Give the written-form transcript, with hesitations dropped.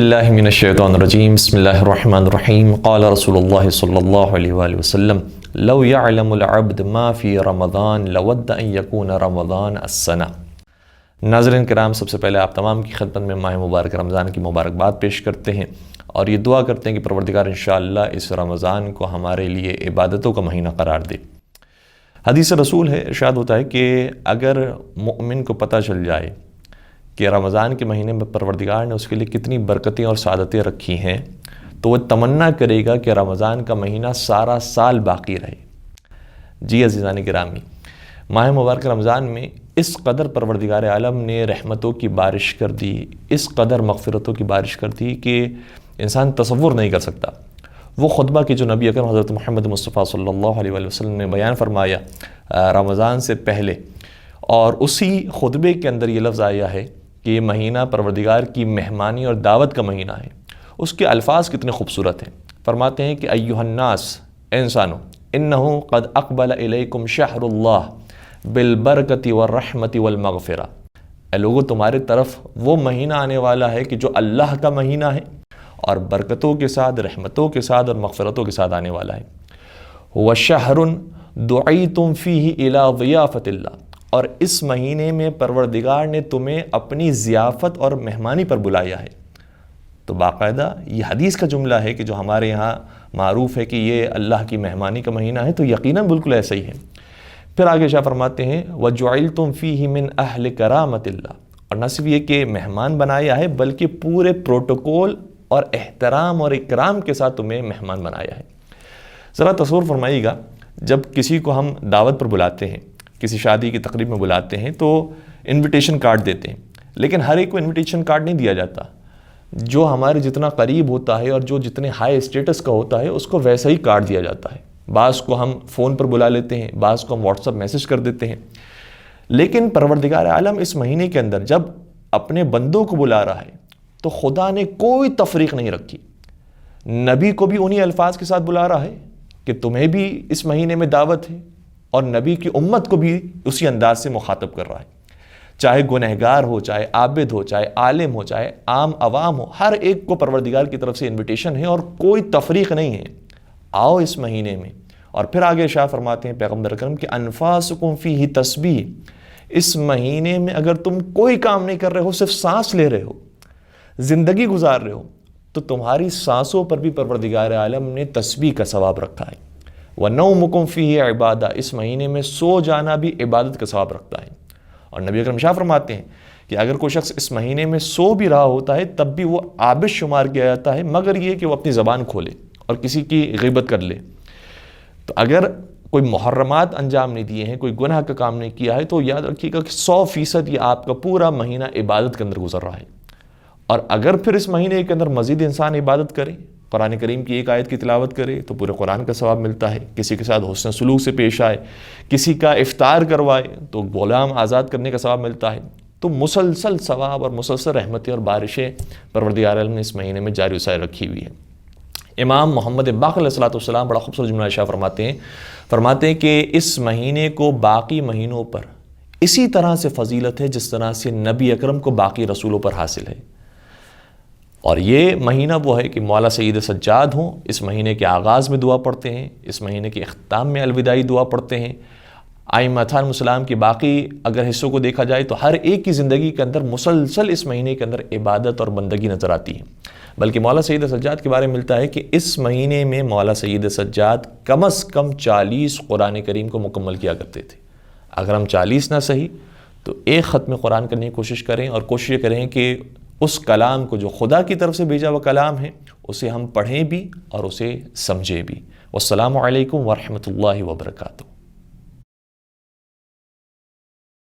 باللہ من الشیطان الرجیم بسم اللہ الرحمن الرحیم قال رسول اللہ صلی اللہ علیہ وآلہ وسلم لو يعلم العبد ما فی رمضان لود ان یکون رمضان السنہ۔ ناظرین کرام، سب سے پہلے آپ تمام کی خدمت میں ماہ مبارک رمضان کی مبارکباد پیش کرتے ہیں اور یہ دعا کرتے ہیں کہ پروردگار انشاءاللہ اس رمضان کو ہمارے لیے عبادتوں کا مہینہ قرار دے۔ حدیث رسول ہے، ارشاد ہوتا ہے کہ اگر مؤمن کو پتہ چل جائے کہ رمضان کے مہینے میں پروردگار نے اس کے لیے کتنی برکتیں اور سعادتیں رکھی ہیں تو وہ تمنا کرے گا کہ رمضان کا مہینہ سارا سال باقی رہے۔ جی عزیزان گرامی، ماہ مبارک رمضان میں اس قدر پروردگار عالم نے رحمتوں کی بارش کر دی، اس قدر مغفرتوں کی بارش کر دی کہ انسان تصور نہیں کر سکتا۔ وہ خطبہ کہ جو نبی اکرم حضرت محمد مصطفیٰ صلی اللہ علیہ وآلہ وسلم نے بیان فرمایا رمضان سے پہلے، اور اسی خطبے کے اندر یہ لفظ آیا ہے کہ یہ مہینہ پروردگار کی مہمانی اور دعوت کا مہینہ ہے، اس کے الفاظ کتنے خوبصورت ہیں۔ فرماتے ہیں کہ ایھا الناس، اے انسانو، انہ قد اقبل الیکم شہر اللہ بالبرکۃ والرحمۃ والمغفرہ۔ اے لوگو، تمہارے طرف وہ مہینہ آنے والا ہے کہ جو اللہ کا مہینہ ہے اور برکتوں کے ساتھ، رحمتوں کے ساتھ اور مغفرتوں کے ساتھ آنے والا ہے۔ هو شہر دعیتم فیہ الی ضیافۃ اللہ، اور اس مہینے میں پروردگار نے تمہیں اپنی ضیافت اور مہمانی پر بلایا ہے۔ تو باقاعدہ یہ حدیث کا جملہ ہے کہ جو ہمارے یہاں معروف ہے کہ یہ اللہ کی مہمانی کا مہینہ ہے، تو یقیناً بالکل ایسا ہی ہے۔ پھر آگے شاہ فرماتے ہیں وَجُعِلْتُمْ فِيهِ مِنْ أَهْلِ كَرَامَةِ اللَّهِ، اور نہ صرف یہ کہ مہمان بنایا ہے بلکہ پورے پروٹوکول اور احترام اور اکرام کے ساتھ تمہیں مہمان بنایا ہے۔ ذرا تصور فرمائیے گا، جب کسی کو ہم دعوت پر بلاتے ہیں، کسی شادی کی تقریب میں بلاتے ہیں تو انویٹیشن کارڈ دیتے ہیں، لیکن ہر ایک کو انویٹیشن کارڈ نہیں دیا جاتا۔ جو ہمارے جتنا قریب ہوتا ہے اور جو جتنے ہائی اسٹیٹس کا ہوتا ہے اس کو ویسا ہی کارڈ دیا جاتا ہے۔ بعض کو ہم فون پر بلا لیتے ہیں، بعض کو ہم واٹس ایپ میسج کر دیتے ہیں، لیکن پروردگار عالم اس مہینے کے اندر جب اپنے بندوں کو بلا رہا ہے تو خدا نے کوئی تفریق نہیں رکھی۔ نبی کو بھی انہی الفاظ کے ساتھ بلا رہا ہے کہ تمہیں بھی اس مہینے میں دعوت ہے، اور نبی کی امت کو بھی اسی انداز سے مخاطب کر رہا ہے۔ چاہے گنہگار ہو، چاہے عابد ہو، چاہے عالم ہو، چاہے عام عوام ہو، ہر ایک کو پروردگار کی طرف سے انویٹیشن ہے اور کوئی تفریق نہیں ہے۔ آؤ اس مہینے میں۔ اور پھر آگے شاہ فرماتے ہیں پیغمبر اکرم کہ انفاسکم فیہ تسبیح، اس مہینے میں اگر تم کوئی کام نہیں کر رہے ہو، صرف سانس لے رہے ہو، زندگی گزار رہے ہو، تو تمہاری سانسوں پر بھی پروردگار عالم نے تسبیح کا ثواب رکھا ہے۔ وَنَوْمُكُمْ فِيهِ عِبَادَةٌ، اس مہینے میں سو جانا بھی عبادت کا ثواب رکھتا ہے۔ اور نبی اکرم شاہ فرماتے ہیں کہ اگر کوئی شخص اس مہینے میں سو بھی رہا ہوتا ہے تب بھی وہ عابد شمار کیا جاتا ہے، مگر یہ کہ وہ اپنی زبان کھولے اور کسی کی غیبت کر لے۔ تو اگر کوئی محرمات انجام نہیں دیے ہیں، کوئی گناہ کا کام نہیں کیا ہے، تو یاد رکھیے گا کہ 100% یہ آپ کا پورا مہینہ عبادت کے اندر گزر رہا ہے۔ اور اگر پھر اس مہینے کے اندر مزید انسان عبادت کرے، قرآن کریم کی ایک آیت کی تلاوت کرے تو پورے قرآن کا ثواب ملتا ہے، کسی کے ساتھ حسن سلوک سے پیش آئے، کسی کا افطار کروائے تو غلام آزاد کرنے کا ثواب ملتا ہے۔ تو مسلسل ثواب اور مسلسل رحمتیں اور بارشیں پروردگار عالم نے اس مہینے میں جاری وسائے رکھی ہوئی ہے۔ امام محمد باقر علیہ السلام بڑا خوبصورت جملہ ارشاد فرماتے ہیں کہ اس مہینے کو باقی مہینوں پر اسی طرح سے فضیلت ہے جس طرح سے نبی اکرم کو باقی رسولوں پر حاصل ہے۔ اور یہ مہینہ وہ ہے کہ مولا سید سجاد ہوں، اس مہینے کے آغاز میں دعا پڑھتے ہیں، اس مہینے کے اختتام میں الوداعی دعا پڑھتے ہیں۔ ائمہ مسلم کی باقی اگر حصوں کو دیکھا جائے تو ہر ایک کی زندگی کے اندر مسلسل اس مہینے کے اندر عبادت اور بندگی نظر آتی ہے۔ بلکہ مولا سید سجاد کے بارے میں ملتا ہے کہ اس مہینے میں مولا سید سجاد کم از کم 40 قرآن کریم کو مکمل کیا کرتے تھے۔ اگر ہم 40 نہ صحیح تو ایک ختم قرآن کرنے کی کوشش کریں، اور کوشش یہ کریں کہ اس کلام کو جو خدا کی طرف سے بھیجا ہوا کلام ہے اسے ہم پڑھیں بھی اور اسے سمجھیں بھی۔ والسلام علیکم ورحمۃ اللہ وبرکاتہ۔